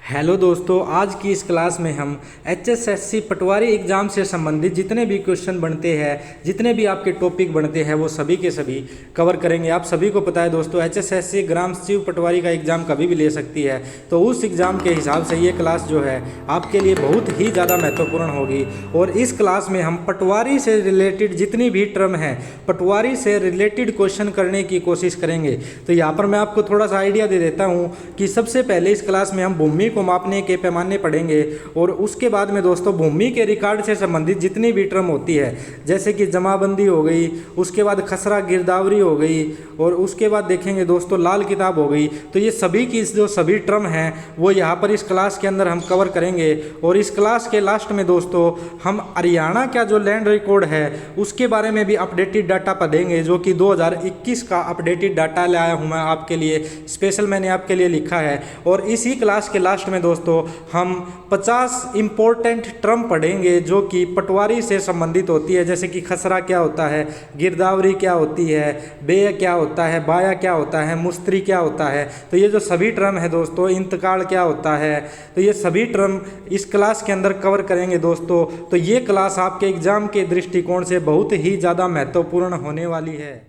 Hello दोस्तों, आज की इस क्लास में हम एचएसएससी पटवारी एग्ज़ाम से संबंधित जितने भी क्वेश्चन बनते हैं, जितने भी आपके टॉपिक बनते हैं, वो सभी के सभी कवर करेंगे। आप सभी को पता है दोस्तों, एचएसएससी ग्राम सचिव पटवारी का एग्ज़ाम कभी भी ले सकती है, तो उस एग्ज़ाम के हिसाब से ये क्लास जो है आपके लिए बहुत ही ज़्यादा महत्वपूर्ण होगी। और इस क्लास में हम पटवारी से रिलेटेड जितनी भी टर्म है, पटवारी से रिलेटेड क्वेश्चन करने की कोशिश करेंगे। तो यहाँ पर मैं आपको थोड़ा सा आइडिया दे देता हूँ कि सबसे पहले इस क्लास में हम भूमि को मापने के पैमाने पढ़ेंगे, और उसके बाद में दोस्तों भूमि के रिकॉर्ड से संबंधित जितनी भी टर्म होती है, जैसे कि जमाबंदी हो गई, उसके बाद खसरा गिरदावरी हो गई, और उसके बाद देखेंगे दोस्तों लाल किताब हो गई। तो ये सभी की जो सभी टर्म हैं वो यहाँ पर इस क्लास के अंदर हम कवर करेंगे। और इस क्लास के लास्ट में दोस्तों हम हरियाणा का जो लैंड रिकॉर्ड है उसके बारे में भी अपडेटेड डाटा पढ़ेंगे, जो कि 2021 का अपडेटेड डाटा लाया हूँ मैं आपके लिए, स्पेशल मैंने आपके लिए लिखा है। और इसी क्लास के लास्ट में दोस्तों हम 50 इंपॉर्टेंट टर्म पढ़ेंगे जो कि पटवारी से संबंधित होती है, जैसे कि खसरा क्या होता है, गिरदावरी क्या होती है, बेय क्या होता है, बाया क्या होता है, मुस्त्री क्या होता है। तो ये जो सभी टर्म है दोस्तों, इंतकाल क्या होता है, तो ये सभी टर्म इस क्लास के अंदर कवर करेंगे दोस्तों। तो ये क्लास आपके एग्जाम के दृष्टिकोण से बहुत ही ज़्यादा महत्वपूर्ण होने वाली है।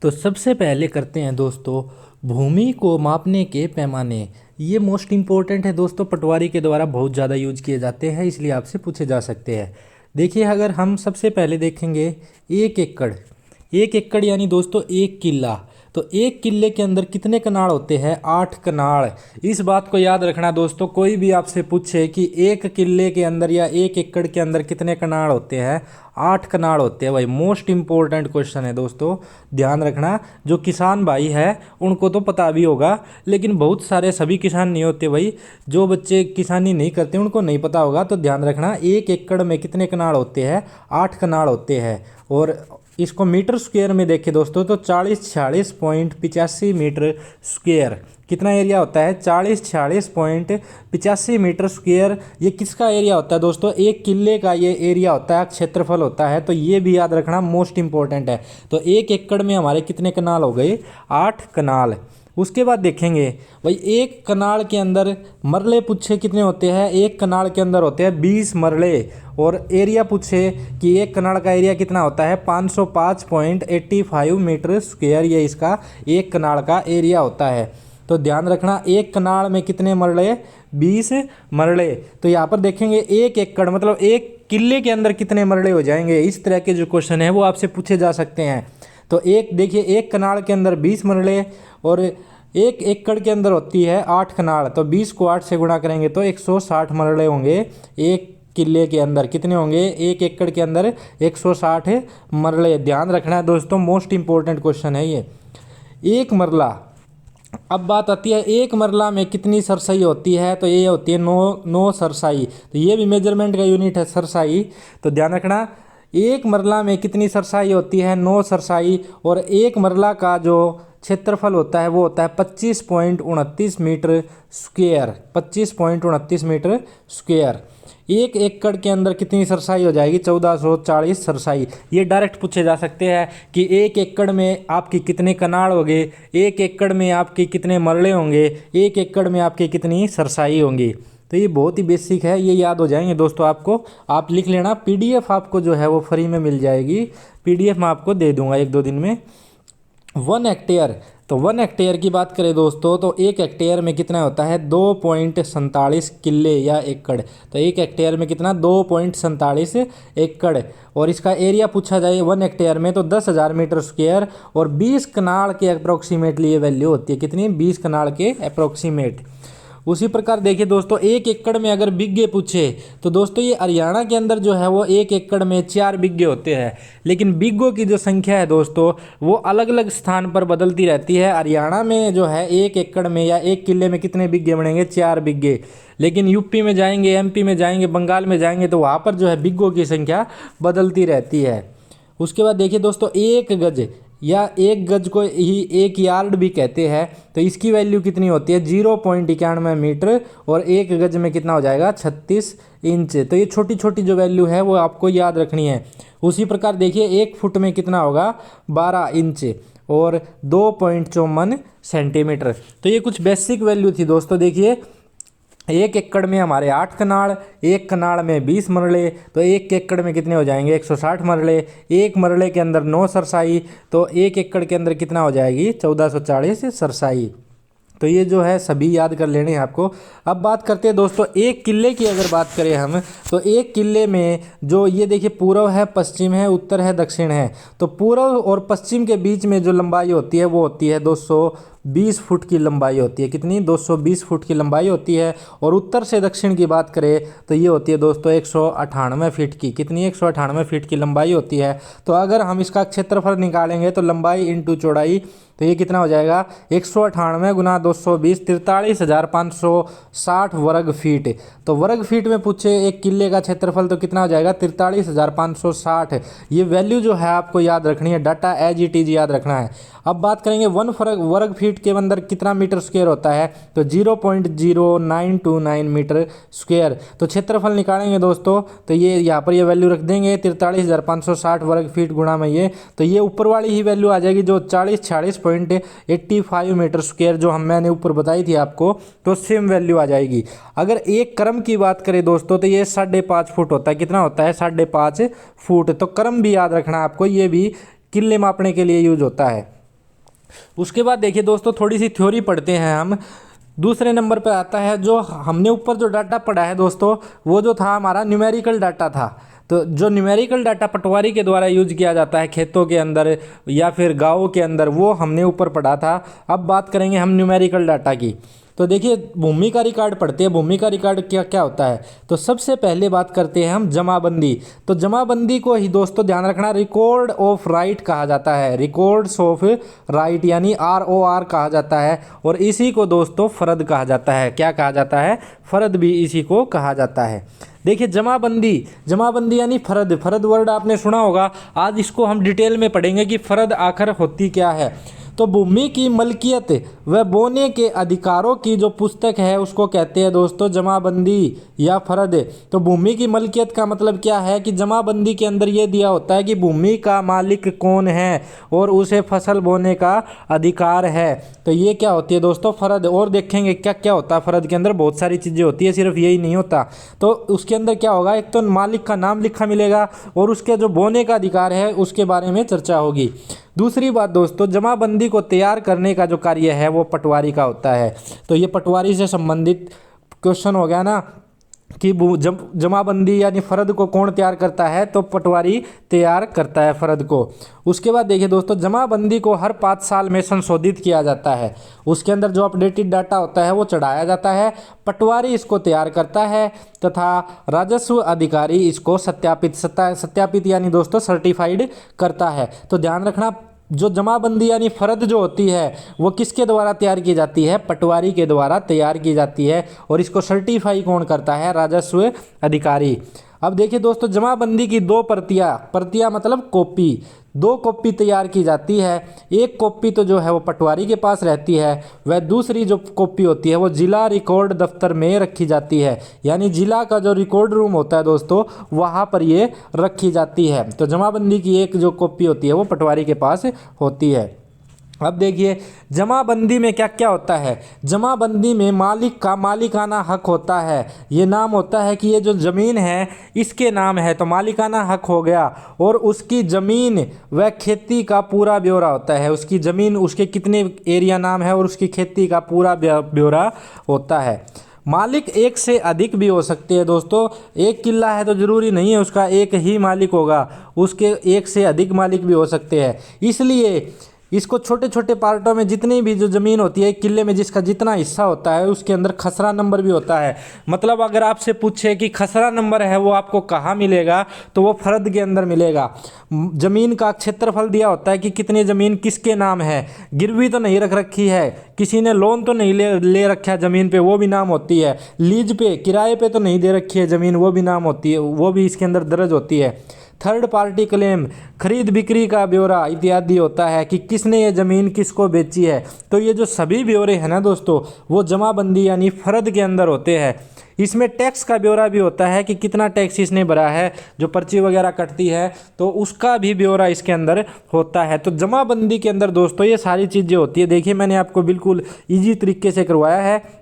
तो सबसे पहले करते हैं दोस्तों भूमि को मापने के पैमाने। ये मोस्ट इम्पोर्टेंट है दोस्तों, पटवारी के द्वारा बहुत ज़्यादा यूज किए जाते हैं, इसलिए आपसे पूछे जा सकते हैं। देखिए, अगर हम सबसे पहले देखेंगे 1 एकड़ यानी दोस्तों 1 किला। तो 1 किले के अंदर कितने कनाल होते हैं? 8 कनाल। इस बात को याद रखना दोस्तों, कोई भी आपसे पूछे कि 1 किले के अंदर या 1 एकड़ के अंदर कितने कनाल होते हैं, 8 कनाल होते हैं भाई। मोस्ट इंपॉर्टेंट क्वेश्चन है दोस्तों, ध्यान रखना। जो किसान भाई है उनको तो पता भी होगा, लेकिन बहुत सारे सभी किसान नहीं होते भाई, जो बच्चे किसानी नहीं करते उनको नहीं पता होगा। तो ध्यान रखना, 1 एकड़ में कितने कनाल होते हैं? 8 कनाल होते हैं। और इसको मीटर स्क्वायर में देखें दोस्तों तो 4046.85 मीटर स्क्वायर कितना एरिया होता है? 4046.85 मीटर स्क्वायर। ये किसका एरिया होता है दोस्तों? 1 किले का ये एरिया होता है, क्षेत्रफल होता है। तो ये भी याद रखना, मोस्ट इंपॉर्टेंट है। तो 1 एकड़ में हमारे कितने कनाल हो गए? 8 कनाल। उसके बाद देखेंगे भाई 1 कनाल के अंदर मरले पूछे कितने होते हैं? 1 कनाल के अंदर होते हैं 20 मरले। और एरिया पूछे कि 1 कनाल का एरिया कितना होता है? 505.85 मीटर स्क्वायर। ये इसका 1 कनाल का एरिया होता है। तो ध्यान रखना, 1 कनाल में कितने मरले? 20 मरले। तो यहाँ पर देखेंगे 1 एकड़ मतलब 1 किले के अंदर कितने मरले हो जाएंगे। इस तरह के जो क्वेश्चन है वो आपसे पूछे जा सकते हैं। तो देखिए 1 कनाल के अंदर 20 मरले, और 1 एकड़ के अंदर होती है 8 कनाल। तो 20 को 8 से गुणा करेंगे तो 160 मरले होंगे। 1 किले के अंदर कितने होंगे? 1 एकड़ के अंदर 160 मरले। ध्यान रखना है दोस्तों, मोस्ट इंपॉर्टेंट क्वेश्चन है ये। 1 मरला। अब बात आती है 1 मरला में कितनी सरसाई होती है? तो ये होती है 9 सरसाई। तो ये भी मेजरमेंट का यूनिट है, सरसाई। तो ध्यान रखना, 1 मरला में कितनी सरसाई होती है? 9 सरसाई। और 1 मरला का जो क्षेत्रफल होता है वो होता है 25.29 मीटर स्क्वायर। 25.29 metre square. 1 एकड़ के अंदर कितनी सरसाई हो जाएगी? 1440 सरसाई। ये डायरेक्ट पूछे जा सकते हैं कि 1 एकड़ में आपकी कितने कनाल होंगे, 1 एकड़ में आपके कितने मरले होंगे, 1 एकड़ में आपकी कितनी सरसाई होंगी। तो ये बहुत ही बेसिक है, ये याद हो जाएंगे दोस्तों आपको। आप लिख लेना, पीडीएफ आपको जो है वो फ्री में मिल जाएगी। पीडीएफ मैं आपको दे दूंगा 1-2 दिन में। 1 हेक्टेयर। तो 1 हेक्टेयर की बात करें दोस्तों तो 1 हेक्टेयर में कितना होता है? 2.47 किले या एकड़। तो 1 हेक्टेयर में कितना? 2.47 एकड़। और इसका एरिया पूछा जाए 1 हेक्टेयर में तो 10,000 मीटर स्क्वायर। और 20 कनाल के अप्रोक्सीमेटली ये वैल्यू होती है। कितनी? 20 कनाल के अप्रोक्सीमेट। उसी प्रकार देखिए दोस्तों, 1 एकड़ में अगर बिग्गे पूछे तो दोस्तों ये हरियाणा के अंदर जो है वो 1 एकड़ में 4 बिग्गे होते हैं। लेकिन बिग्गों की जो संख्या है दोस्तों वो अलग अलग स्थान पर बदलती रहती है। हरियाणा में जो है 1 एकड़ में या 1 किले में कितने बिग्गे बनेंगे? 4 बिग्गे। लेकिन यूपी में जाएंगे, एमपी में जाएंगे, बंगाल में जाएंगे तो वहाँ पर जो है बिग्गों की संख्या बदलती रहती है। उसके बाद देखिए दोस्तों, 1 गज या 1 गज को ही 1 यार्ड भी कहते हैं। तो इसकी वैल्यू कितनी होती है? 0.91 मीटर। और 1 गज में कितना हो जाएगा? 36 इंच। तो ये छोटी छोटी जो वैल्यू है वो आपको याद रखनी है। उसी प्रकार देखिए 1 फुट में कितना होगा? 12 इंच। और 2.54 सेंटीमीटर। तो ये कुछ बेसिक वैल्यू थी दोस्तों। देखिए एक एकड़ में हमारे 8 कनाल, एक कनाल में 20 मरले, तो एक एकड़ में कितने हो जाएंगे 160 मरले, एक मरले के अंदर 9 सरसाई, तो एक एकड़ के अंदर कितना हो जाएगी 1440 सरसाई। तो ये जो है सभी याद कर लेने हैं आपको। अब बात करते हैं दोस्तों एक किले की, अगर बात करें हम तो एक किले में जो ये देखिए पूर्व है, पश्चिम है, उत्तर है, दक्षिण है, तो पूर्व और पश्चिम के बीच में जो लंबाई होती है वो होती है 220 फुट की लंबाई होती है। कितनी 220 फुट की लंबाई होती है। और उत्तर से दक्षिण की बात करें तो ये होती है दोस्तों 198 फीट की। कितनी 198 फीट की लंबाई होती है। तो अगर हम इसका क्षेत्रफल निकालेंगे तो लंबाई इंटू चौड़ाई, तो ये कितना हो जाएगा 198 गुना 220 43,560 वर्ग फीट। तो वर्ग फीट में पूछे एक किले का क्षेत्रफल तो कितना हो जाएगा 43,560। ये वैल्यू जो है आपको याद रखनी है, डाटा एज इट इज याद रखना है। अब बात करेंगे वर्ग फीट के अंदर कितना मीटर स्क्वायर होता है, तो 0.0929 मीटर स्क्वायर। तो क्षेत्रफल निकालेंगे दोस्तों तो ये यहाँ पर ये वैल्यू रख देंगे 43,560 वर्ग फीट गुणा में ये, तो ये ऊपर वाली ही वैल्यू आ जाएगी जो 40.85 मीटर स्क्वायर जो मैंने ऊपर बताई थी आपको, तो सेम वैल्यू आ जाएगी। अगर एक क्रम की बात करें दोस्तों तो ये 5.5 फुट होता है। कितना होता है 5.5 फुट। तो क्रम भी याद रखना है आपको, ये भी किले मापने के लिए यूज होता है। उसके बाद देखिए दोस्तों थोड़ी सी थ्योरी पढ़ते हैं हम। दूसरे नंबर पर आता है जो हमने ऊपर जो डाटा पढ़ा है दोस्तों, वो जो था हमारा न्यूमेरिकल डाटा था। तो जो न्यूमेरिकल डाटा पटवारी के द्वारा यूज किया जाता है खेतों के अंदर या फिर गाँवों के अंदर, वो हमने ऊपर पढ़ा था। अब बात करेंगे हम न्यूमेरिकल डाटा की। तो देखिए भूमि का रिकॉर्ड पढ़ते हैं। भूमि का रिकॉर्ड क्या क्या होता है, तो सबसे पहले बात करते हैं हम जमाबंदी। तो जमाबंदी को ही दोस्तों ध्यान रखना रिकॉर्ड ऑफ राइट कहा जाता है। रिकॉर्ड्स ऑफ राइट यानी ROR कहा जाता है। और इसी को दोस्तों फर्द कहा जाता है। क्या कहा जाता है, फर्द भी इसी को कहा जाता है। देखिए जमाबंदी यानी फर्द वर्ड आपने सुना होगा। आज इसको हम डिटेल में पढ़ेंगे कि फर्द आखिर होती क्या है। तो भूमि की मलकियत व बोने के अधिकारों की जो पुस्तक है उसको कहते हैं दोस्तों जमाबंदी या फर्द। तो भूमि की मलकियत का मतलब क्या है कि जमाबंदी के अंदर ये दिया होता है कि भूमि का मालिक कौन है और उसे फसल बोने का अधिकार है। तो ये क्या होती है दोस्तों फर्द। और देखेंगे क्या क्या होता है फर्द के अंदर, बहुत सारी चीज़ें होती है, सिर्फ यही नहीं होता। तो उसके अंदर क्या होगा, एक तो मालिक का नाम लिखा मिलेगा और उसके जो बोने का अधिकार है उसके बारे में चर्चा होगी। दूसरी बात दोस्तों जमाबंदी को तैयार करने का जो कार्य है वो पटवारी का होता है। तो ये पटवारी से संबंधित क्वेश्चन हो गया ना कि जमाबंदी यानी फर्द को कौन तैयार करता है, तो पटवारी तैयार करता है फर्द को। उसके बाद देखिए दोस्तों जमाबंदी को हर 5 साल में संशोधित किया जाता है। उसके अंदर जो अपडेटेड डाटा होता है वो चढ़ाया जाता है। पटवारी इसको तैयार करता है तथा राजस्व अधिकारी इसको सत्यापित यानी दोस्तों सर्टिफाइड करता है। तो ध्यान रखना जो जमाबंदी यानी फर्द जो होती है वो किसके द्वारा तैयार की जाती है, पटवारी के द्वारा तैयार की जाती है। और इसको सर्टिफाई कौन करता है, राजस्व अधिकारी। अब देखिए दोस्तों जमाबंदी की 2 प्रतियां मतलब कॉपी, 2 कॉपी तैयार की जाती है। एक कॉपी तो जो है वो पटवारी के पास रहती है, वह दूसरी जो कॉपी होती है वो जिला रिकॉर्ड दफ्तर में रखी जाती है। यानी जिला का जो रिकॉर्ड रूम होता है दोस्तों वहाँ पर ये रखी जाती है। तो जमाबंदी की एक जो कॉपी होती है वो पटवारी के पास होती है। अब देखिए जमाबंदी में क्या क्या होता है। जमाबंदी में मालिक का मालिकाना हक होता है। ये नाम होता है कि ये जो ज़मीन है इसके नाम है, तो मालिकाना हक हो गया। और उसकी ज़मीन व खेती का पूरा ब्यौरा होता है। उसकी ज़मीन, उसके कितने एरिया नाम है और उसकी खेती का पूरा ब्यौरा होता है। मालिक एक से अधिक भी हो सकते हैं दोस्तों। एक किला है तो ज़रूरी नहीं है उसका एक ही मालिक होगा, उसके एक से अधिक मालिक भी हो सकते हैं। इसलिए इसको छोटे छोटे पार्टों में जितनी भी जो ज़मीन होती है एक किले में जिसका जितना हिस्सा होता है उसके अंदर खसरा नंबर भी होता है। मतलब अगर आपसे पूछे कि खसरा नंबर है वो आपको कहाँ मिलेगा, तो वो फर्द के अंदर मिलेगा। ज़मीन का क्षेत्रफल दिया होता है कि कितनी ज़मीन किसके नाम है, गिरवी तो नहीं रख रखी है, किसी ने लोन तो नहीं ले रखा है ज़मीन पे, वो भी नाम होती है। लीज पे किराए पे तो नहीं दे रखी है ज़मीन, वो भी नाम होती है, वो भी इसके अंदर दर्ज होती है। थर्ड पार्टी क्लेम, खरीद बिक्री का ब्यौरा इत्यादि होता है कि किसने ये ज़मीन किसको बेची है। तो ये जो सभी ब्यौरे हैं ना दोस्तों वो जमाबंदी यानी फर्द के अंदर होते हैं। इसमें टैक्स का ब्यौरा भी होता है कि कितना टैक्स इसने भरा है, जो पर्ची वगैरह कटती है तो उसका भी ब्यौरा इसके अंदर होता है। तो जमाबंदी के अंदर दोस्तों ये सारी चीज़ें होती है। देखिए मैंने आपको बिल्कुल ईजी तरीके से करवाया है।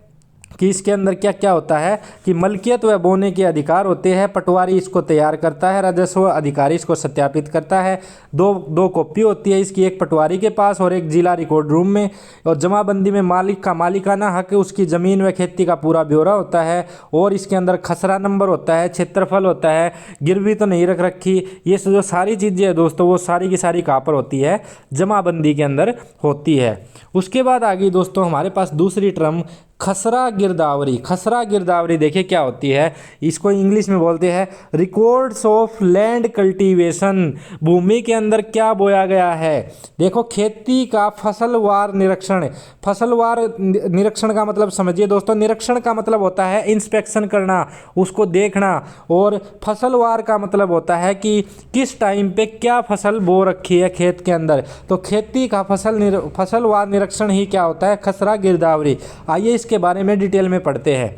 कि इसके अंदर क्या क्या होता है कि मलकियत व बोने के अधिकार होते हैं। पटवारी इसको तैयार करता है, राजस्व अधिकारी इसको सत्यापित करता है। दो कॉपी होती है इसकी, एक पटवारी के पास और एक जिला रिकॉर्ड रूम में। और जमाबंदी में मालिक का मालिकाना हक, उसकी ज़मीन व खेती का पूरा ब्यौरा होता है। और इसके अंदर खसरा नंबर होता है, क्षेत्रफल होता है, गिरवी तो नहीं रख रखी। ये जो सारी चीज़ें हैं दोस्तों, वो सारी की सारी कहाँ पर होती है, जमाबंदी के अंदर होती है। उसके बाद आ गई दोस्तों हमारे पास दूसरी टर्म खसरा गिरदावरी। खसरा गिरदावरी देखिए क्या होती है, इसको इंग्लिश में बोलते हैं रिकॉर्ड्स ऑफ लैंड कल्टीवेशन। भूमि के अंदर क्या बोया गया है, देखो खेती का फसलवार निरीक्षण। फसलवार निरीक्षण का मतलब समझिए दोस्तों, निरीक्षण का मतलब होता है इंस्पेक्शन करना, उसको देखना। और फसलवार का मतलब होता है कि किस टाइम पे क्या फसल बो रखी है खेत के अंदर। तो खेती का फसलवार निरीक्षण ही क्या होता है, खसरा गिरदावरी। आइए के बारे में डिटेल में पढ़ते हैं।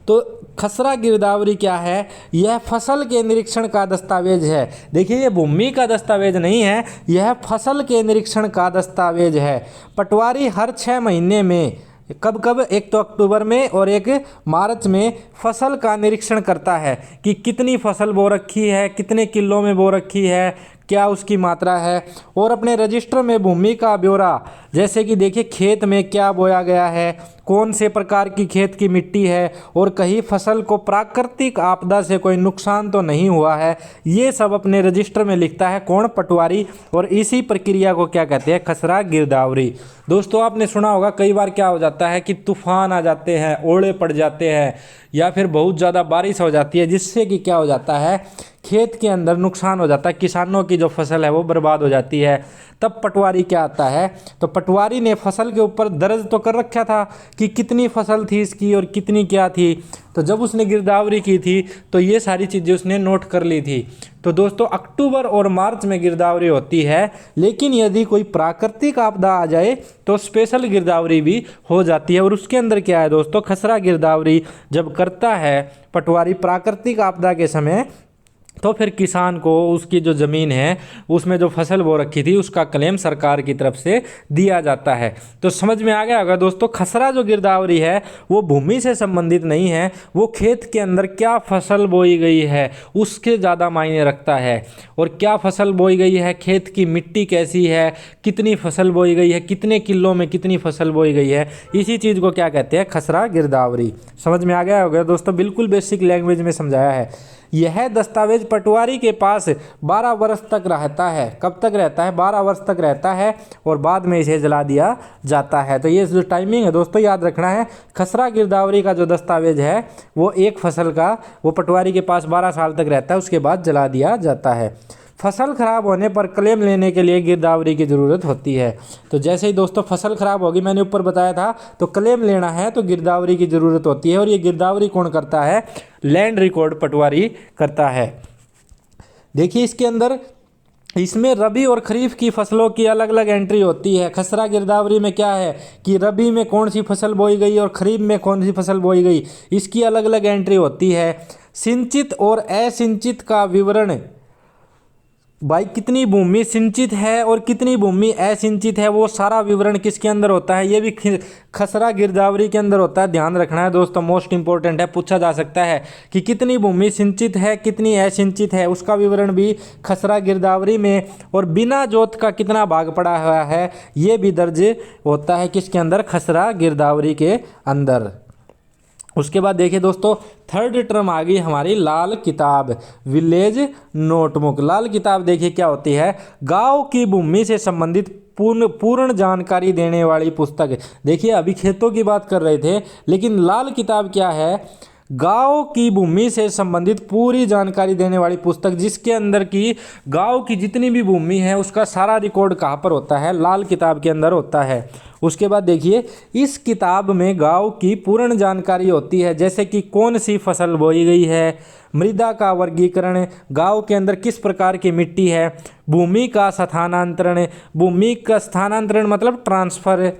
तो खसरा गिरदावरी क्या है, यह फसल के निरीक्षण का दस्तावेज है। देखिए ये भूमि का दस्तावेज नहीं है, यह फसल के निरीक्षण का दस्तावेज है। पटवारी हर 6 महीने में, कब कब, एक तो अक्टूबर में और एक मार्च में फसल का निरीक्षण करता है कि कितनी फसल बो रखी है, कितने किलो में बो रखी है, क्या उसकी मात्रा है। और अपने रजिस्टर में भूमि का ब्यौरा, जैसे कि देखिए खेत में क्या बोया गया है, कौन से प्रकार की खेत की मिट्टी है, और कहीं फसल को प्राकृतिक आपदा से कोई नुकसान तो नहीं हुआ है, ये सब अपने रजिस्टर में लिखता है कौन, पटवारी। और इसी प्रक्रिया को क्या कहते हैं, खसरा गिरदावरी। दोस्तों आपने सुना होगा कई बार क्या हो जाता है कि तूफान आ जाते हैं, ओले पड़ जाते हैं, या फिर बहुत ज़्यादा बारिश हो जाती है, जिससे कि क्या हो जाता है, खेत के अंदर नुकसान हो जाता है, किसानों की जो फसल है वो बर्बाद हो जाती है। तब पटवारी क्या आता है, तो पटवारी ने फसल के ऊपर दर्ज तो कर रखा था कि कितनी फसल थी इसकी और कितनी क्या थी। तो जब उसने गिरदावरी की थी तो ये सारी चीज़ें उसने नोट कर ली थी। तो दोस्तों अक्टूबर और मार्च में गिरदावरी होती है, लेकिन यदि कोई प्राकृतिक आपदा आ जाए तो स्पेशल गिरदावरी भी हो जाती है। और उसके अंदर क्या है दोस्तों, खसरा गिरदावरी जब करता है पटवारी प्राकृतिक आपदा के समय, तो फिर किसान को उसकी जो ज़मीन है उसमें जो फसल बो रखी थी उसका क्लेम सरकार की तरफ से दिया जाता है। तो समझ में आ गया होगा दोस्तों, खसरा जो गिरदावरी है वो भूमि से संबंधित नहीं है, वो खेत के अंदर क्या फसल बोई गई है उसके ज़्यादा मायने रखता है। और क्या फसल बोई गई है, खेत की मिट्टी कैसी है, कितनी फसल बोई गई है, कितने किलो में कितनी फसल बोई गई है, इसी चीज़ को क्या कहते हैं, खसरा गिरदावरी। समझ में आ गया होगा दोस्तों, बिल्कुल बेसिक लैंग्वेज में समझाया है। यह दस्तावेज पटवारी के पास 12 वर्ष तक रहता है। कब तक रहता है, 12 वर्ष तक रहता है, और बाद में इसे जला दिया जाता है। तो ये जो टाइमिंग है दोस्तों याद रखना है। खसरा गिरदावरी का जो दस्तावेज है वो एक फसल का, वो पटवारी के पास 12 साल तक रहता है, उसके बाद जला दिया जाता है। फसल खराब होने पर क्लेम लेने के लिए गिरदावरी की ज़रूरत होती है। तो जैसे ही दोस्तों फसल खराब होगी, मैंने ऊपर बताया था, तो क्लेम लेना है तो गिरदावरी की ज़रूरत होती है। और ये गिरदावरी कौन करता है, लैंड रिकॉर्ड पटवारी करता है। देखिए इसके अंदर, इसमें रबी और खरीफ की फसलों की अलग अलग एंट्री होती है। खसरा गिरदावरी में क्या है कि रबी में कौन सी फसल बोई गई और खरीफ में कौन सी फसल बोई गई, इसकी अलग अलग एंट्री होती है। सिंचित और असिंचित का विवरण, भाई कितनी भूमि सिंचित है और कितनी भूमि असिंचित है, वो सारा विवरण किसके अंदर होता है, ये भी खसरा गिरदावरी के अंदर होता है। ध्यान रखना है दोस्तों, मोस्ट इंपॉर्टेंट है, पूछा जा सकता है कि कितनी भूमि सिंचित है कितनी असिंचित है, उसका विवरण भी खसरा गिरदावरी में। और बिना जोत का कितना भाग पड़ा हुआ है, ये भी दर्ज होता है किसके अंदर, खसरा गिरदावरी के अंदर। उसके बाद देखिए दोस्तों, थर्ड टर्म आ गई हमारी लाल किताब, विलेज नोटबुक। लाल किताब देखिए क्या होती है, गांव की भूमि से संबंधित पूर्ण जानकारी देने वाली पुस्तक। देखिए अभी खेतों की बात कर रहे थे, लेकिन लाल किताब क्या है, गांव की भूमि से संबंधित पूरी जानकारी देने वाली पुस्तक, जिसके अंदर की गांव की जितनी भी भूमि है उसका सारा रिकॉर्ड कहाँ पर होता है, लाल किताब के अंदर होता है। उसके बाद देखिए इस किताब में गांव की पूर्ण जानकारी होती है, जैसे कि कौन सी फसल बोई गई है, मृदा का वर्गीकरण, गांव के अंदर किस प्रकार की मिट्टी है, भूमि का स्थानांतरण, भूमि का स्थानांतरण मतलब ट्रांसफर,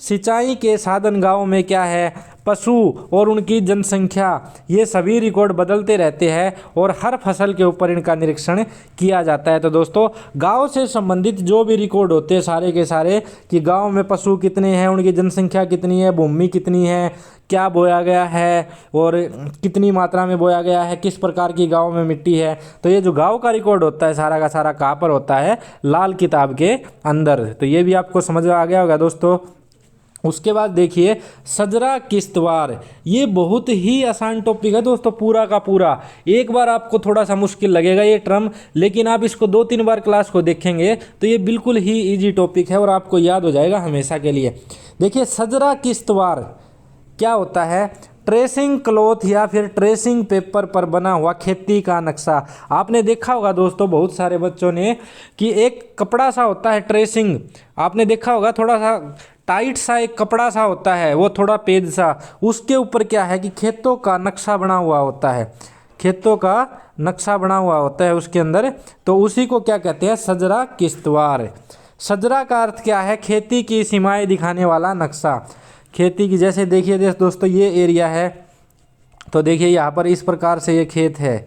सिंचाई के साधन गांव में क्या है, पशु और उनकी जनसंख्या, ये सभी रिकॉर्ड बदलते रहते हैं और हर फसल के ऊपर इनका निरीक्षण किया जाता है। तो दोस्तों गांव से संबंधित जो भी रिकॉर्ड होते हैं सारे के सारे, कि गांव में पशु कितने हैं, उनकी जनसंख्या कितनी है, भूमि कितनी है, क्या बोया गया है और कितनी मात्रा में बोया गया है, किस प्रकार की गाँव में मिट्टी है। तो ये जो गाँव का रिकॉर्ड होता है सारा का सारा कहाँ पर होता है, लाल किताब के अंदर। तो ये भी आपको समझ आ गया होगा दोस्तों। उसके बाद देखिए सजरा किश्तवाड़, ये बहुत ही आसान टॉपिक है दोस्तों, पूरा का पूरा। एक बार आपको थोड़ा सा मुश्किल लगेगा ये टर्म, लेकिन आप इसको 2-3 बार क्लास को देखेंगे तो ये बिल्कुल ही इजी टॉपिक है और आपको याद हो जाएगा हमेशा के लिए। देखिए सजरा किश्तवाड़ क्या होता है, ट्रेसिंग क्लॉथ या फिर ट्रेसिंग पेपर पर बना हुआ खेती का नक्शा। आपने देखा होगा दोस्तों बहुत सारे बच्चों ने कि एक कपड़ा सा होता है ट्रेसिंग, आपने देखा होगा थोड़ा सा टाइट सा एक कपड़ा सा होता है, वो थोड़ा पेज सा, उसके ऊपर क्या है कि खेतों का नक्शा बना हुआ होता है, खेतों का नक्शा बना हुआ होता है उसके अंदर। तो उसी को क्या कहते हैं, सजरा किश्तवाड़। सजरा का अर्थ क्या है, खेती की सीमाएं दिखाने वाला नक्शा। खेती की, जैसे देखिए दोस्तों ये एरिया है, तो देखिए यहाँ पर इस प्रकार से ये खेत है।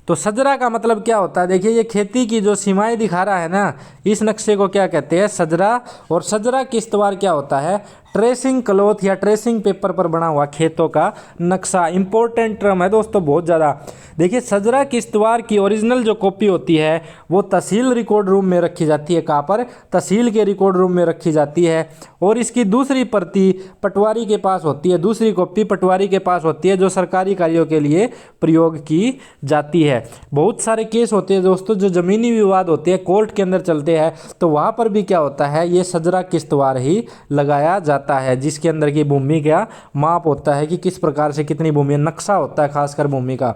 तो सजरा का मतलब क्या होता है, देखिए ये खेती की जो सीमाएं दिखा रहा है ना, इस नक्शे को क्या कहते हैं, सजरा। और सजरा किश्तवाड़ क्या होता है, ट्रेसिंग क्लॉथ या ट्रेसिंग पेपर पर बना हुआ खेतों का नक्शा। इंपॉर्टेंट टर्म है दोस्तों बहुत ज़्यादा। देखिए सजरा किश्तवाड़ की ओरिजिनल जो कॉपी होती है वो तहसील रिकॉर्ड रूम में रखी जाती है। कहाँ पर, तहसील के रिकॉर्ड रूम में रखी जाती है। और इसकी दूसरी प्रति पटवारी के पास होती है, दूसरी कॉपी पटवारी के पास होती है, जो सरकारी कार्यों के लिए प्रयोग की जाती है। बहुत सारे केस होते हैं दोस्तों जो ज़मीनी विवाद होते हैं, कोर्ट के अंदर चलते हैं, तो वहाँ पर भी क्या होता है, ये सजरा किश्तवाड़ ही लगाया जाता है, जिसके अंदर की भूमि का माप होता है कि किस प्रकार से कितनी भूमि, नक्शा होता है खासकर भूमि का।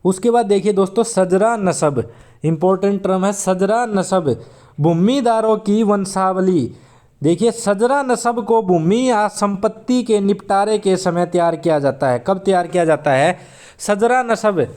उसके बाद देखिए दोस्तों सजरा नस्ब, इंपॉर्टेंट टर्म है सजरा नस्ब, भूमिदारों की वंशावली। देखिए सजरा नस्ब को भूमि या संपत्ति के निपटारे के समय तैयार किया जाता है। कब तैयार किया जाता है, सजरा नस्ब।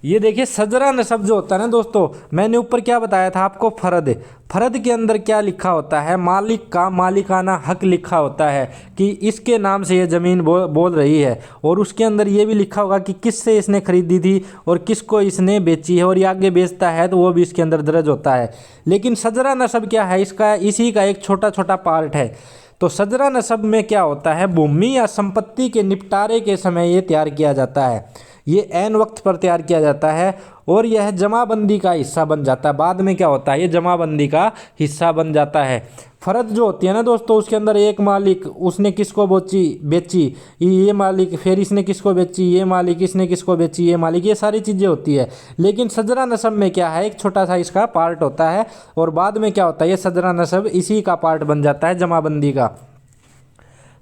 ये देखिए सजरा नस्ब जो होता है ना दोस्तों, मैंने ऊपर क्या बताया था आपको, फर्द। फर्द के अंदर क्या लिखा होता है, मालिक का मालिकाना हक लिखा होता है कि इसके नाम से ये ज़मीन बोल रही है। और उसके अंदर ये भी लिखा होगा कि किससे इसने खरीदी थी और किसको इसने बेची है, और ये आगे बेचता है तो वो भी इसके अंदर दर्ज होता है। लेकिन सजरा नस्ब क्या है, इसका इसी का एक छोटा छोटा पार्ट है। तो सजरा नस्ब में क्या होता है, भूमि या संपत्ति के निपटारे के समय ये तैयार किया जाता है, ये ऐन वक्त पर तैयार किया जाता है और यह जमाबंदी का हिस्सा बन जाता है। बाद में क्या होता है, ये जमाबंदी का हिस्सा बन जाता है। फर्द जो होती है ना दोस्तों, उसके अंदर एक मालिक, उसने किसको बेची ये मालिक, फिर इसने किसको बेची ये मालिक, इसने किसको बेची ये मालिक, ये सारी चीज़ें होती है। लेकिन सजरा नस्ब में क्या है, एक छोटा सा इसका पार्ट होता है और बाद में क्या होता है, ये सजरा नस्ब इसी का पार्ट बन जाता है, जमाबंदी का।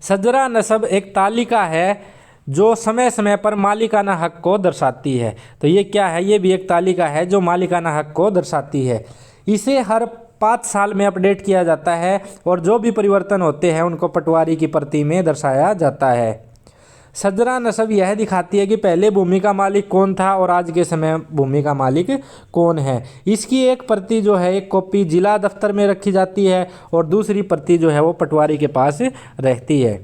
सजरा नस्ब एक तालिका है जो समय समय पर मालिकाना हक को दर्शाती है। तो ये क्या है, ये भी एक तालिका है जो मालिकाना हक को दर्शाती है। इसे हर 5 साल में अपडेट किया जाता है और जो भी परिवर्तन होते हैं उनको पटवारी की प्रति में दर्शाया जाता है। सजरा नस्ब यह दिखाती है कि पहले भूमि का मालिक कौन था और आज के समय भूमि का मालिक कौन है। इसकी एक प्रति जो है, एक कॉपी जिला दफ्तर में रखी जाती है और दूसरी प्रति जो है वो पटवारी के पास रहती है।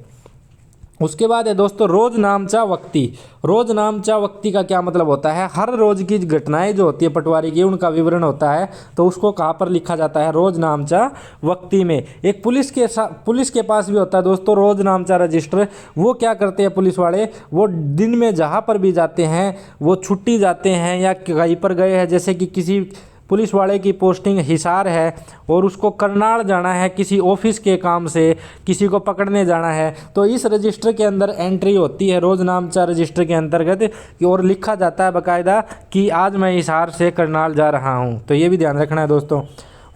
उसके बाद है दोस्तों रोजनामचा वक्ती। रोजनामचा वक्ती का क्या मतलब होता है, हर रोज की घटनाएं जो होती है पटवारी की उनका विवरण होता है, तो उसको कहाँ पर लिखा जाता है, रोजनामचा वक्ती में। एक पुलिस के पास भी होता है दोस्तों रोजनामचा रजिस्टर। वो क्या करते हैं पुलिस वाले, वो दिन में जहाँ पर भी जाते हैं, वो छुट्टी जाते हैं या कहीं पर गए हैं, जैसे कि किसी पुलिस वाले की पोस्टिंग हिसार है और उसको करनाल जाना है किसी ऑफिस के काम से, किसी को पकड़ने जाना है, तो इस रजिस्टर के अंदर एंट्री होती है रोजनामचा रजिस्टर के अंतर्गत और लिखा जाता है बाकायदा कि आज मैं हिसार से करनाल जा रहा हूं। तो ये भी ध्यान रखना है दोस्तों।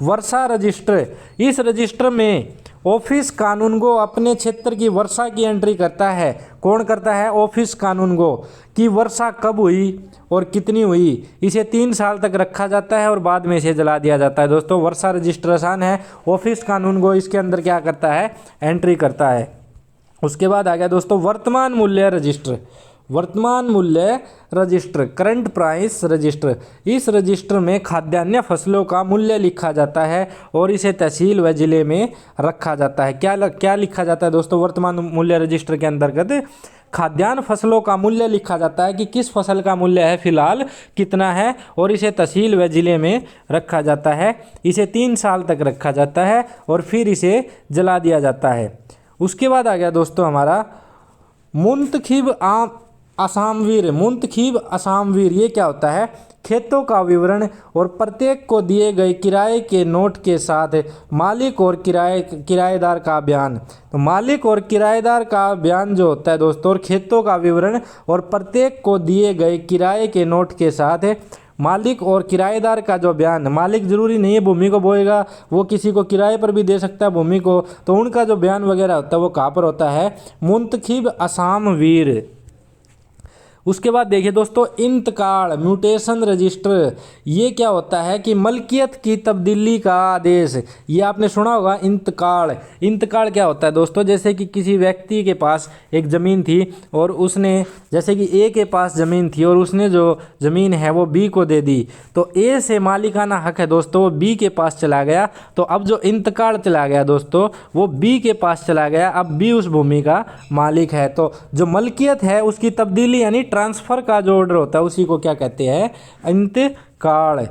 वर्षा रजिस्टर, इस रजिस्टर में ऑफिस कानूनगो अपने क्षेत्र की वर्षा की एंट्री करता है। कौन करता है, ऑफिस कानूनगो, कि वर्षा कब हुई और कितनी हुई। इसे 3 साल तक रखा जाता है और बाद में इसे जला दिया जाता है। दोस्तों वर्षा रजिस्टर आसान है, ऑफिस कानूनगो इसके अंदर क्या करता है, एंट्री करता है। उसके बाद आ गया दोस्तों वर्तमान मूल्य रजिस्टर। वर्तमान मूल्य रजिस्टर, करंट प्राइस रजिस्टर। इस रजिस्टर में खाद्यान्न फसलों का मूल्य लिखा जाता है और इसे तहसील व जिले में रखा जाता है। क्या लिखा जाता है दोस्तों वर्तमान मूल्य रजिस्टर के अंतर्गत, खाद्यान्न फसलों का मूल्य लिखा जाता है कि किस फसल का मूल्य है फिलहाल कितना है, और इसे तहसील व जिले में रखा जाता है। इसे 3 साल तक रखा जाता है और फिर इसे जला दिया जाता है। उसके बाद आ गया दोस्तों हमारा मुंतखिब असामवीर। मुंतखिब असामवीर ये क्या होता है? खेतों का विवरण और प्रत्येक को दिए गए किराए के नोट के साथ मालिक और किराएदार का बयान। तो मालिक और किराएदार का बयान जो होता है दोस्तों, और खेतों का विवरण और प्रत्येक को दिए गए किराए के नोट के साथ मालिक और किराएदार का जो बयान, मालिक जरूरी नहीं है भूमि को बोएगा, वो किसी को किराए पर भी दे सकता है भूमि को, तो उनका जो बयान वगैरह होता है वो कहाँ पर होता है? मुंतखिब असामवीर। उसके बाद देखिए दोस्तों इंतकाल म्यूटेशन रजिस्टर। ये क्या होता है कि मलकियत की तब्दीली का आदेश। ये आपने सुना होगा इंतकाल। इंतकाल क्या होता है दोस्तों? जैसे कि किसी व्यक्ति के पास एक ज़मीन थी और उसने, जैसे कि ए के पास ज़मीन थी और उसने जो ज़मीन है वो बी को दे दी, तो ए से मालिकाना हक है दोस्तों वो बी के पास चला गया। तो अब जो इंतकाल चला गया दोस्तों वो बी के पास चला गया, अब बी उस भूमि का मालिक है। तो जो मलकियत है उसकी तब्दीली यानी ट्रांसफ़र का जो ऑर्डर होता है उसी को क्या कहते हैं? इंतकाल।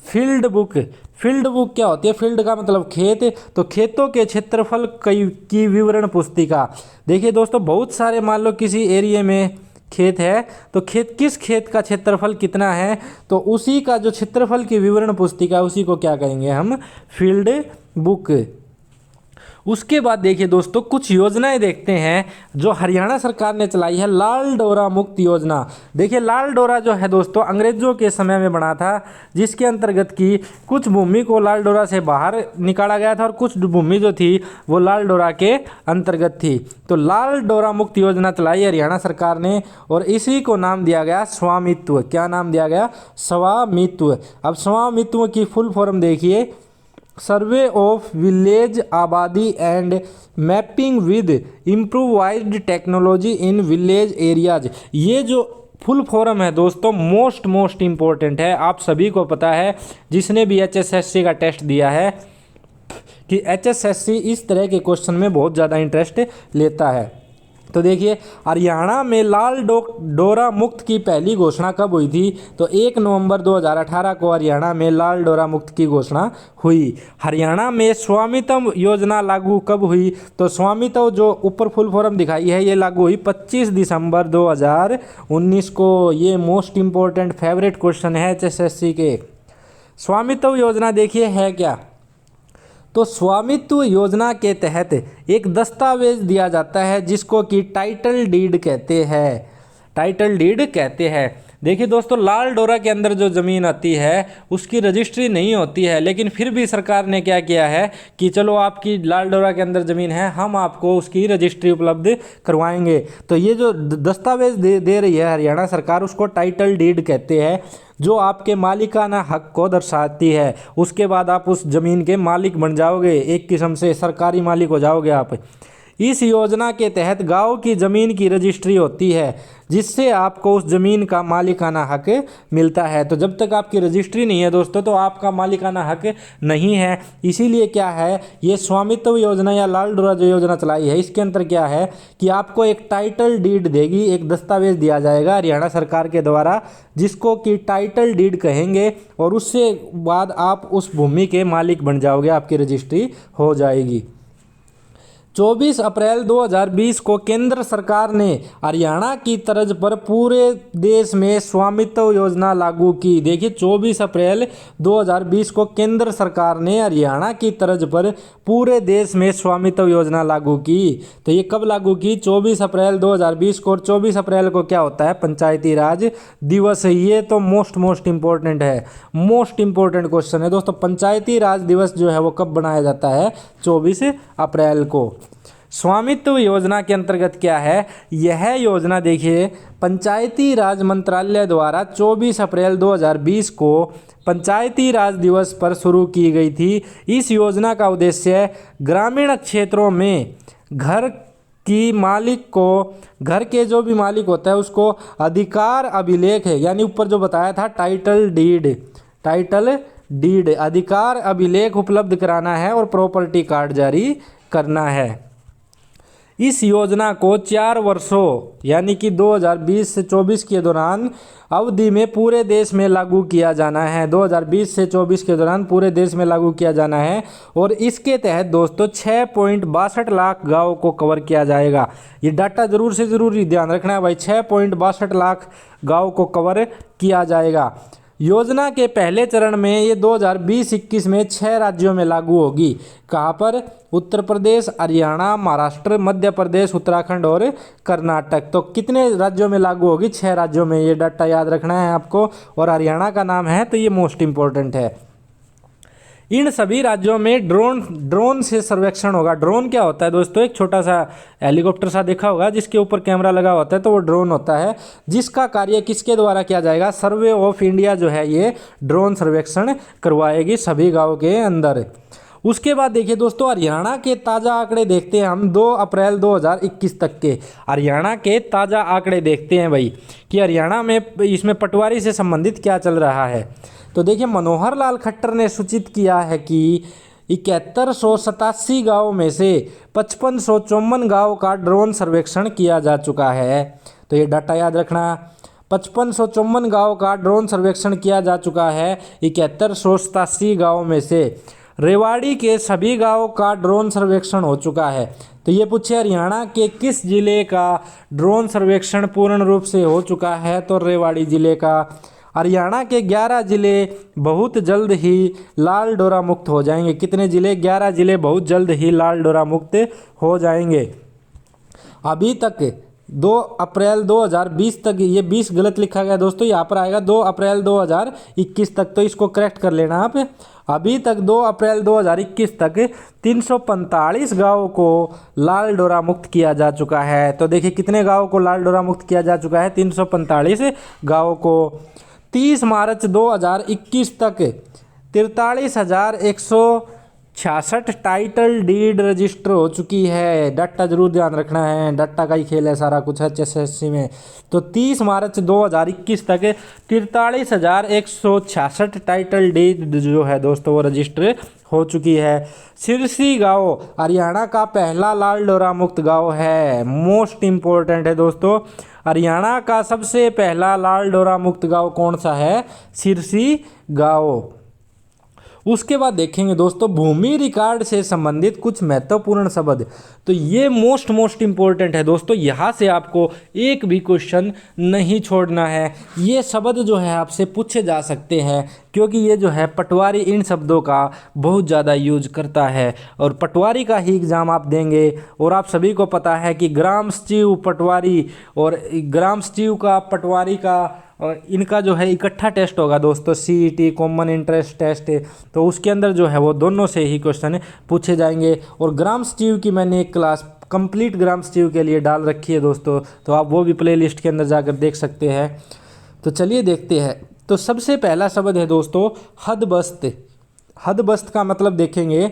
Field book. फील्ड बुक क्या होती है? फील्ड का मतलब खेत, तो खेतों के क्षेत्रफल की विवरण पुस्तिका। देखिए दोस्तों बहुत सारे, मान लो किसी एरिया में खेत है, तो किस खेत का क्षेत्रफल कितना है, तो उसी का जो क्षेत्रफल की विवरण पुस्तिका उसी को क्या कहेंगे हम? Field book. उसके बाद देखिए दोस्तों कुछ योजनाएं देखते हैं जो हरियाणा सरकार ने चलाई है। लाल डोरा मुक्त योजना। देखिए लाल डोरा जो है दोस्तों अंग्रेजों के समय में बना था, जिसके अंतर्गत की कुछ भूमि को लाल डोरा से बाहर निकाला गया था और कुछ भूमि जो थी वो लाल डोरा के अंतर्गत थी। तो लाल डोरा मुक्त योजना चलाई हरियाणा सरकार ने और इसी को नाम दिया गया स्वामित्व। क्या नाम दिया गया? स्वामित्व। अब स्वामित्व की फुल फॉर्म देखिए, सर्वे ऑफ विलेज आबादी and mapping with improvised technology in village areas. ये जो फुल फॉर्म है दोस्तों मोस्ट इम्पोर्टेंट है। आप सभी को पता है जिसने भी HSSC का टेस्ट दिया है कि HSSC इस तरह के क्वेश्चन में बहुत ज़्यादा इंटरेस्ट लेता है। तो देखिए हरियाणा में लाल डोरा मुक्त की पहली घोषणा कब हुई थी? तो 1 नवंबर 2018 को हरियाणा में लाल डोरा मुक्त की घोषणा हुई। हरियाणा में स्वामित्व योजना लागू कब हुई? तो स्वामित्व जो ऊपर फुल फॉर्म दिखाई है ये लागू हुई 25 दिसंबर 2019 को। ये मोस्ट इम्पोर्टेंट फेवरेट क्वेश्चन है HSSC के। स्वामित्व योजना देखिए है क्या? तो स्वामित्व योजना के तहत एक दस्तावेज दिया जाता है जिसको कि टाइटल डीड कहते हैं। टाइटल डीड कहते हैं। देखिए दोस्तों लाल डोरा के अंदर जो ज़मीन आती है उसकी रजिस्ट्री नहीं होती है, लेकिन फिर भी सरकार ने क्या किया है कि चलो आपकी लाल डोरा के अंदर ज़मीन है, हम आपको उसकी रजिस्ट्री उपलब्ध करवाएंगे। तो ये जो दस्तावेज दे रही है हरियाणा सरकार उसको टाइटल डीड कहते हैं, जो आपके मालिकाना हक को दर्शाती है। उसके बाद आप उस ज़मीन के मालिक बन जाओगे, एक किस्म से सरकारी मालिक हो जाओगे आप। इस योजना के तहत गांव की ज़मीन की रजिस्ट्री होती है जिससे आपको उस ज़मीन का मालिकाना हक मिलता है। तो जब तक आपकी रजिस्ट्री नहीं है दोस्तों तो आपका मालिकाना हक नहीं है। इसीलिए क्या है ये स्वामित्व योजना या लाल डोरा जो योजना चलाई है इसके अंतर क्या है कि आपको एक टाइटल डीड देगी, एक दस्तावेज दिया जाएगा हरियाणा सरकार के द्वारा जिसको कि टाइटल डीड कहेंगे, और उससे बाद आप उस भूमि के मालिक बन जाओगे, आपकी रजिस्ट्री हो जाएगी। 24 अप्रैल 2020 को केंद्र सरकार ने हरियाणा की तर्ज पर पूरे देश में स्वामित्व योजना लागू की। देखिए 24 अप्रैल 2020 को केंद्र सरकार ने हरियाणा की तर्ज पर पूरे देश में स्वामित्व योजना लागू की। तो ये कब लागू की? 24 अप्रैल 2020 को। और 24 अप्रैल को क्या होता है? पंचायती राज दिवस। ये तो मोस्ट इम्पोर्टेंट है, मोस्ट इम्पोर्टेंट क्वेश्चन है दोस्तों। पंचायती राज दिवस जो है वो कब बनाया जाता है? 24 अप्रैल को। स्वामित्व योजना के अंतर्गत क्या है? यह योजना देखिए पंचायती राज मंत्रालय द्वारा 24 अप्रैल 2020 को पंचायती राज दिवस पर शुरू की गई थी। इस योजना का उद्देश्य ग्रामीण क्षेत्रों में घर की मालिक को, घर के जो भी मालिक होता है उसको अधिकार अभिलेख है, यानी ऊपर जो बताया था टाइटल डीड अधिकार अभिलेख उपलब्ध कराना है और प्रॉपर्टी कार्ड जारी करना है। इस योजना को 4 वर्षों यानी कि 2020 से 24 के दौरान अवधि में पूरे देश में लागू किया जाना है। 2020 से 24 के दौरान पूरे देश में लागू किया जाना है और इसके तहत दोस्तों 6.62 लाख गाँव को कवर किया जाएगा। ये डाटा जरूर से ज़रूर ध्यान रखना है भाई, 6.62 लाख गाँव को कवर किया जाएगा। योजना के पहले चरण में ये 2020-21 में 6 राज्यों में लागू होगी। कहाँ पर? उत्तर प्रदेश, हरियाणा, महाराष्ट्र, मध्य प्रदेश, उत्तराखंड और कर्नाटक। तो कितने राज्यों में लागू होगी? 6 राज्यों में। ये डाटा याद रखना है आपको। और हरियाणा का नाम है तो ये मोस्ट इम्पोर्टेंट है। इन सभी राज्यों में ड्रोन से सर्वेक्षण होगा। ड्रोन क्या होता है दोस्तों? एक छोटा सा हेलीकॉप्टर सा देखा होगा जिसके ऊपर कैमरा लगा होता है, तो वो ड्रोन होता है, जिसका कार्य किसके द्वारा किया जाएगा? सर्वे ऑफ इंडिया जो है ये ड्रोन सर्वेक्षण करवाएगी सभी गाँव के अंदर। उसके बाद देखिए दोस्तों, हरियाणा के ताज़ा आंकड़े देखते हैं हम 2 अप्रैल 2021 तक के। हरियाणा के ताज़ा आंकड़े देखते हैं भाई कि हरियाणा में इसमें पटवारी से संबंधित क्या चल रहा है। तो देखिए, मनोहर लाल खट्टर ने सूचित किया है कि 7187 गाँव में से 5554 गाँव का ड्रोन सर्वेक्षण किया जा चुका है। तो ये डाटा याद रखना, 5554 गाँव का ड्रोन सर्वेक्षण किया जा चुका है 7187 गाँव में से। रेवाड़ी के सभी गाँव का ड्रोन सर्वेक्षण हो चुका है। तो ये पूछे हरियाणा के किस जिले का ड्रोन सर्वेक्षण पूर्ण रूप से हो चुका है? तो रेवाड़ी जिले का। हरियाणा के 11 जिले बहुत जल्द ही लाल डोरा मुक्त हो जाएंगे। कितने जिले? 11 जिले बहुत जल्द ही लाल डोरा मुक्त हो जाएंगे। अभी तक 2 अप्रैल 2020 तक, ये 20 गलत लिखा गया दोस्तों, यहाँ पर आएगा 2 अप्रैल 2021 तक, तो इसको करेक्ट कर लेना आप। अभी तक 2 अप्रैल 2021 तक 345 गाँव को लाल डोरा मुक्त किया जा चुका है। तो देखिए कितने गाँव को लाल डोरा मुक्त किया जा चुका है? 345 गाँव को। 30 मार्च 2021 तक 43,166 टाइटल डीड रजिस्टर हो चुकी है। डाटा जरूर ध्यान रखना है, डाटा का ही खेल है सारा कुछ HSSC में। तो 30 मार्च 2021 तक 43,166 टाइटल डीड जो है दोस्तों वो रजिस्टर हो चुकी है। सिरसी गाँव हरियाणा का पहला लाल डोरा मुक्त गाँव है। मोस्ट इम्पोर्टेंट है दोस्तों, हरियाणा का सबसे पहला लाल डोरा मुक्त गाँव कौन सा है? सिरसी गाँव। उसके बाद देखेंगे दोस्तों भूमि रिकॉर्ड से संबंधित कुछ महत्वपूर्ण शब्द। तो ये मोस्ट इम्पोर्टेंट है दोस्तों, यहाँ से आपको एक भी क्वेश्चन नहीं छोड़ना है। ये शब्द जो है आपसे पूछे जा सकते हैं क्योंकि ये जो है पटवारी इन शब्दों का बहुत ज़्यादा यूज करता है और पटवारी का ही एग्ज़ाम आप देंगे। और आप सभी को पता है कि ग्राम सचिव पटवारी और ग्राम सचिव का पटवारी का और इनका जो है इकट्ठा टेस्ट होगा दोस्तों, CET कॉमन इंटरेस्ट टेस्ट। तो उसके अंदर जो है वो दोनों से ही क्वेश्चन पूछे जाएंगे। और ग्राम सचिव की मैंने एक क्लास कंप्लीट ग्राम सचिव के लिए डाल रखी है दोस्तों, तो आप वो भी प्लेलिस्ट के अंदर जाकर देख सकते हैं। तो चलिए देखते हैं। तो सबसे पहला शब्द है दोस्तों हदबस्त। हदबस्त का मतलब देखेंगे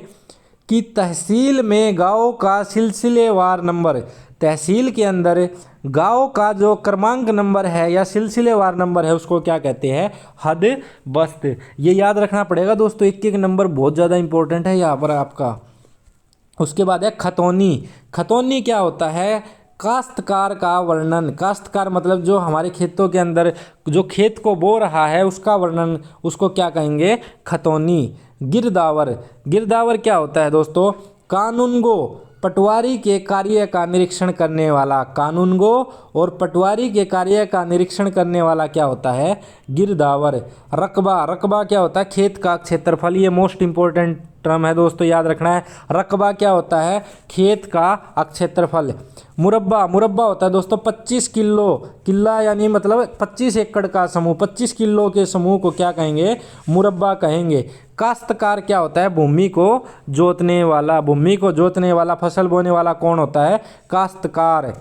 कि तहसील में गाँव का सिलसिलेवार नंबर। तहसील के अंदर गाँव का जो क्रमांक नंबर है या सिलसिलेवार नंबर है उसको क्या कहते हैं? हदबस्त। ये याद रखना पड़ेगा दोस्तों, एक एक नंबर बहुत ज़्यादा इंपॉर्टेंट है यहाँ पर आपका। उसके बाद है खतौनी। खतौनी क्या होता है? काश्तकार का वर्णन। काश्तकार मतलब जो हमारे खेतों के अंदर जो खेत को बो रहा है उसका वर्णन, उसको क्या कहेंगे? खतौनी। गिरदावर। गिरदावर क्या होता है दोस्तों? कानूनगो, पटवारी के कार्य का निरीक्षण करने वाला। कानूनगो और पटवारी के कार्य का निरीक्षण करने वाला क्या होता है? गिरदावर। रकबा। रकबा क्या होता है? खेत का क्षेत्रफल। ये मोस्ट इंपॉर्टेंट टर्म है दोस्तों, याद रखना है। रकबा क्या होता है? खेत का क्षेत्रफल। मुरब्बा। मुरब्बा होता है दोस्तों 25 किलो। किला यानी मतलब 25 एकड़ का समूह। 25 किलो के समूह को क्या कहेंगे? मुरब्बा कहेंगे। काश्तकार क्या होता है? भूमि को जोतने वाला। भूमि को जोतने वाला, फसल बोने वाला कौन होता है? काश्तकार।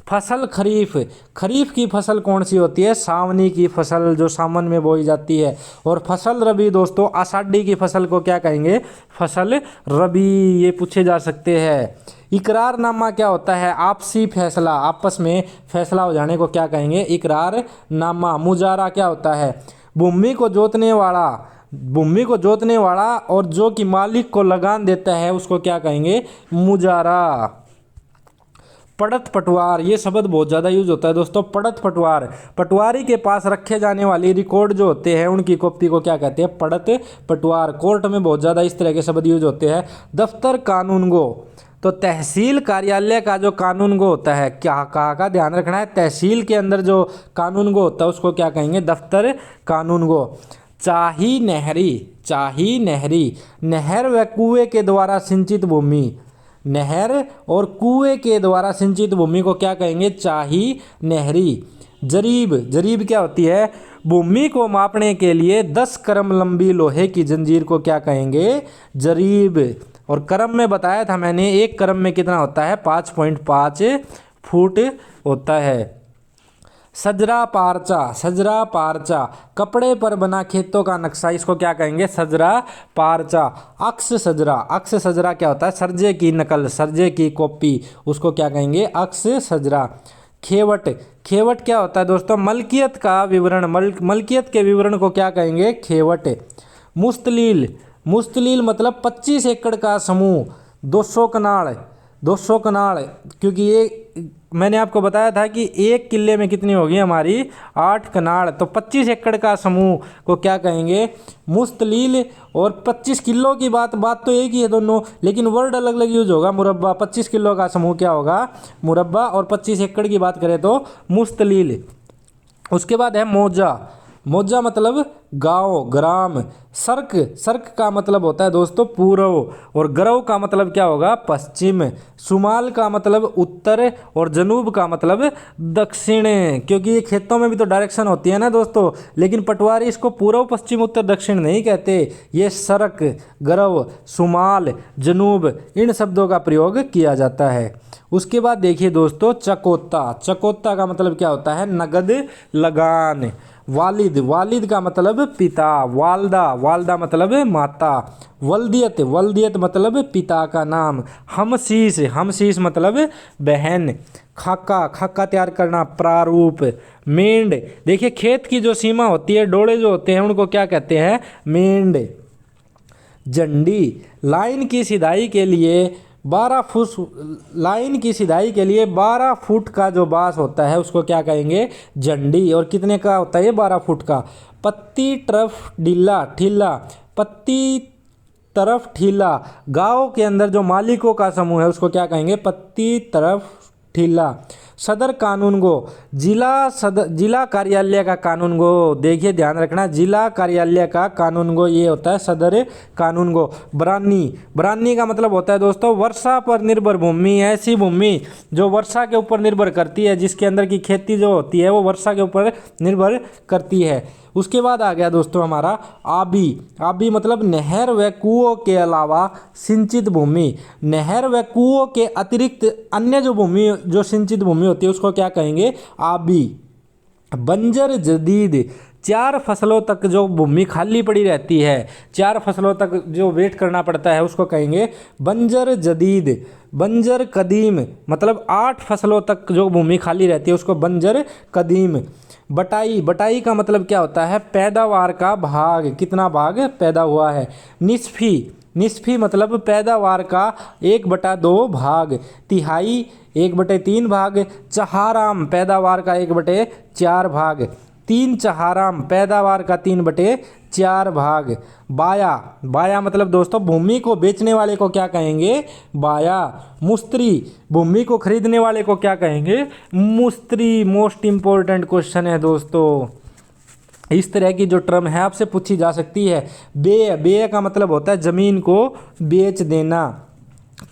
फसल खरीफ। खरीफ की फसल कौन सी होती है? सावनी की फसल जो सावन में बोई जाती है। और फसल रबी दोस्तों आषाढ़ी की फसल को क्या कहेंगे? फसल रबी। ये पूछे जा सकते हैं। इकरारनामा क्या होता है? आपसी फैसला। आपस में फैसला हो जाने को क्या कहेंगे? इकरारनामा। मुजारा क्या होता है? भूमि को जोतने वाला। भूमि को जोतने वाला और जो कि मालिक को लगान देता है उसको क्या कहेंगे? मुजारा। पड़त पटवार, ये शब्द बहुत ज़्यादा यूज होता है दोस्तों। पड़त पटवार, पटवारी के पास रखे जाने वाली रिकॉर्ड जो होते हैं उनकी कॉपी को क्या कहते हैं? पड़त पटवार। कोर्ट में बहुत ज़्यादा इस तरह के शब्द यूज होते हैं। दफ्तर कानूनगो, तो तहसील कार्यालय का जो कानूनगो होता है, क्या कहाँ का ध्यान रखना है? तहसील के अंदर जो कानूनगो होता है उसको क्या कहेंगे? दफ्तर कानूनगो। चाही नहरी, चाही नहरी, नहर व कुएं के द्वारा सिंचित भूमि, नहर और कुएं के द्वारा सिंचित भूमि को क्या कहेंगे? चाही नहरी। जरीब, जरीब क्या होती है? भूमि को मापने के लिए 10 करम लंबी लोहे की जंजीर को क्या कहेंगे? जरीब। और करम में बताया था मैंने, एक करम में कितना होता है? 5.5 फुट होता है। सजरा पारचा, सजरा पारचा, कपड़े पर बना खेतों का नक्शा, इसको क्या कहेंगे? सजरा पारचा। अक्स सजरा, अक्स सजरा क्या होता है? सर्जे की नकल, सर्जे की कॉपी, उसको क्या कहेंगे? अक्स सजरा। खेवट, खेवट क्या होता है दोस्तों? मलकियत का विवरण, मलकियत के विवरण को क्या कहेंगे? खेवट। मुस्तलील, मुस्तलील मतलब 25 एकड़ का समूह, 200 कनाल, 200 कनाल, क्योंकि ये मैंने आपको बताया था कि एक किले में कितनी होगी हमारी? 8 कनाल। तो 25 एकड़ का समूह को क्या कहेंगे? मुस्तलील। और 25 किलो की बात तो एक ही है दोनों, लेकिन वर्ड अलग अलग यूज होगा। मुरब्बा, 25 किलो का समूह क्या होगा? मुरब्बा। और 25 एकड़ की बात करें तो मुस्तलील। उसके बाद है मौजा, मौजा मतलब गांव, ग्राम। सर्क, सर्क का मतलब होता है दोस्तों पूर्व, और ग्रव का मतलब क्या होगा? पश्चिम। शुमाल का मतलब उत्तर, और जनूब का मतलब दक्षिण, क्योंकि ये खेतों में भी तो डायरेक्शन होती है ना दोस्तों, लेकिन पटवारी इसको पूर्व, पश्चिम, उत्तर, दक्षिण नहीं कहते। ये सर्क, ग्रव, शुमाल, जनूब, इन शब्दों का प्रयोग किया जाता है। उसके बाद देखिए दोस्तों चकोत्ता, चकोत्ता का मतलब क्या होता है? नगद लगान। वालिद, वालिद का मतलब पिता। वालदा, वालदा मतलब माता। वल्दियत, वल्दियत मतलब पिता का नाम। हमशीस, हमशीस मतलब बहन। खाका, खाका तैयार करना, प्रारूप। मेंढ, देखिए खेत की जो सीमा होती है, डोले जो होते हैं उनको क्या कहते हैं? मेंढ। झंडी, लाइन की सिधाई के लिए 12 फुट, लाइन की सिधाई के लिए 12 फुट का जो बांस होता है उसको क्या कहेंगे? झंडी। और कितने का होता है ये? 12 फुट का। पत्ती तरफ ढीला, ठीला, पत्ती तरफ ठीला, गांव के अंदर जो मालिकों का समूह है उसको क्या कहेंगे? पत्ती तरफ ठीला। सदर कानूनगो, जिला कार्यालय का कानूनगो, देखिए ध्यान रखना, जिला कार्यालय का कानूनगो ये होता है सदर कानूनगो। बरानी, बरानी का मतलब होता है दोस्तों वर्षा पर निर्भर भूमि, ऐसी भूमि जो वर्षा के ऊपर निर्भर करती है, जिसके अंदर की खेती जो होती है वो वर्षा के ऊपर निर्भर करती है। उसके बाद आ गया दोस्तों हमारा आबी, आबी मतलब नहर व कुओं के अलावा सिंचित भूमि। नहर व कुओं के अतिरिक्त अन्य जो भूमि, जो सिंचित भूमि होती है उसको क्या कहेंगे? आबी। बंजर जदीद, 4 फसलों तक जो भूमि खाली पड़ी रहती है, 4 फसलों तक जो वेट करना पड़ता है उसको कहेंगे बंजर जदीद। बंजर कदीम मतलब 8 फसलों तक जो भूमि खाली रहती है उसको बंजर कदीम। बटाई, बटाई का मतलब क्या होता है? पैदावार का भाग, कितना भाग पैदा हुआ है। निस्फी, निस्फी मतलब पैदावार का 1/2 भाग। तिहाई 1/3 भाग। चहाराम पैदावार का 1/4 भाग। 3 चहाराम पैदावार का 3/4 भाग। बाया, बाया मतलब दोस्तों भूमि को बेचने वाले को क्या कहेंगे? बाया। मुस्त्री, भूमि को खरीदने वाले को क्या कहेंगे? मुस्त्री। मोस्ट इंपॉर्टेंट क्वेश्चन है दोस्तों, इस तरह की जो टर्म है आपसे पूछी जा सकती है। बेय, बेय का मतलब होता है जमीन को बेच देना।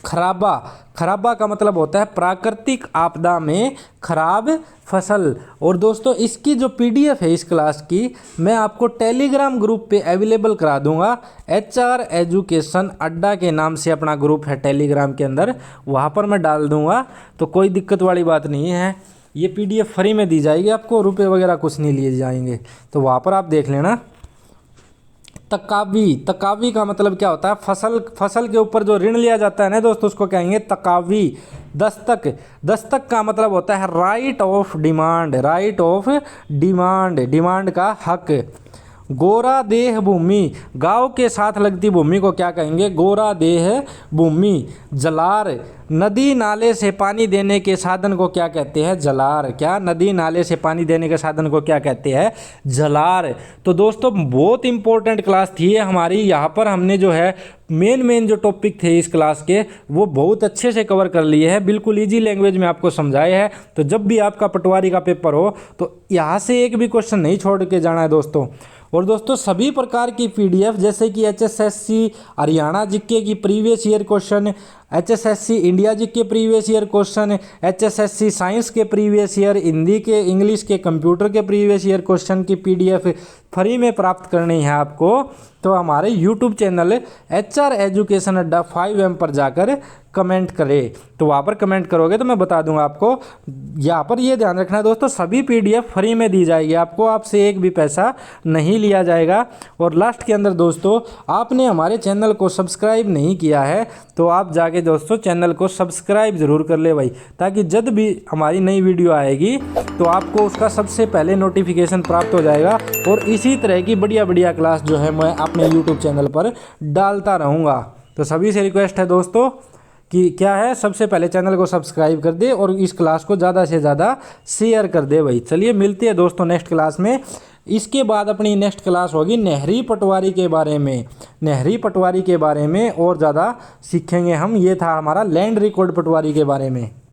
खराबा, खराबा का मतलब होता है प्राकृतिक आपदा में खराब फसल। और दोस्तों इसकी जो पीडीएफ है इस क्लास की मैं आपको टेलीग्राम ग्रुप पे अवेलेबल करा दूंगा। HR एजुकेशन अड्डा के नाम से अपना ग्रुप है टेलीग्राम के अंदर, वहाँ पर मैं डाल दूंगा, तो कोई दिक्कत वाली बात नहीं है। ये पीडीएफ फ्री में दी जाएगी आपको, रुपए वगैरह कुछ नहीं लिए जाएंगे, तो वहाँ पर आप देख लेना। तकावी, तकावी का मतलब क्या होता है? फसल, फसल के ऊपर जो ऋण लिया जाता है ना दोस्तों उसको कहेंगे तकावी। दस्तक, दस्तक का मतलब होता है right of demand, right of demand, demand का हक। गोरा देह भूमि, गांव के साथ लगती भूमि को क्या कहेंगे? गोरा देह भूमि। जलार, नदी नाले से पानी देने के साधन को क्या कहते हैं? जलार। क्या? नदी नाले से पानी देने के साधन को क्या कहते हैं? जलार। तो दोस्तों बहुत इंपॉर्टेंट क्लास थी ये हमारी। यहाँ पर हमने जो है मेन जो टॉपिक थे इस क्लास के वो बहुत अच्छे से कवर कर लिए हैं, बिल्कुल इजी लैंग्वेज में आपको समझाए हैं। तो जब भी आपका पटवारी का पेपर हो तो यहाँ से एक भी क्वेश्चन नहीं छोड़ के जाना है दोस्तों। और दोस्तों सभी प्रकार की पीडीएफ जैसे कि एचएसएससी हरियाणा जीके की previous year question, HSSC India GK previous year question, HSSC science के प्रीवियस ईयर, हिंदी के, इंग्लिश के, कंप्यूटर के प्रीवियस ईयर क्वेश्चन की पीडीएफ फ्री में प्राप्त करनी है आपको तो हमारे यूट्यूब चैनल HR एजुकेशन अड्डा 5M पर जाकर कमेंट करें। तो वहाँ पर कमेंट करोगे तो मैं बता दूंगा आपको। यहाँ पर ये ध्यान रखना है दोस्तों, सभी पीडीएफ फ्री में दी जाएगी आपको, आपसे एक भी पैसा नहीं लिया जाएगा। और लास्ट के अंदर दोस्तों आपने हमारे चैनल को सब्सक्राइब नहीं किया है तो आप जाके दोस्तों चैनल को सब्सक्राइब ज़रूर कर ले भाई, ताकि जब भी हमारी नई वीडियो आएगी तो आपको उसका सबसे पहले नोटिफिकेशन प्राप्त हो जाएगा। और इसी तरह की बढ़िया क्लास जो है मैं अपने यूट्यूब चैनल पर डालता रहूँगा। तो सभी से रिक्वेस्ट है दोस्तों कि क्या है, सबसे पहले चैनल को सब्सक्राइब कर दे और इस क्लास को ज़्यादा से ज़्यादा शेयर कर दे भाई। चलिए मिलते हैं दोस्तों नेक्स्ट क्लास में। इसके बाद अपनी नेक्स्ट क्लास होगी नहरी पटवारी के बारे में। नहरी पटवारी के बारे में और ज़्यादा सीखेंगे हम। ये था हमारा लैंड रिकॉर्ड पटवारी के बारे में।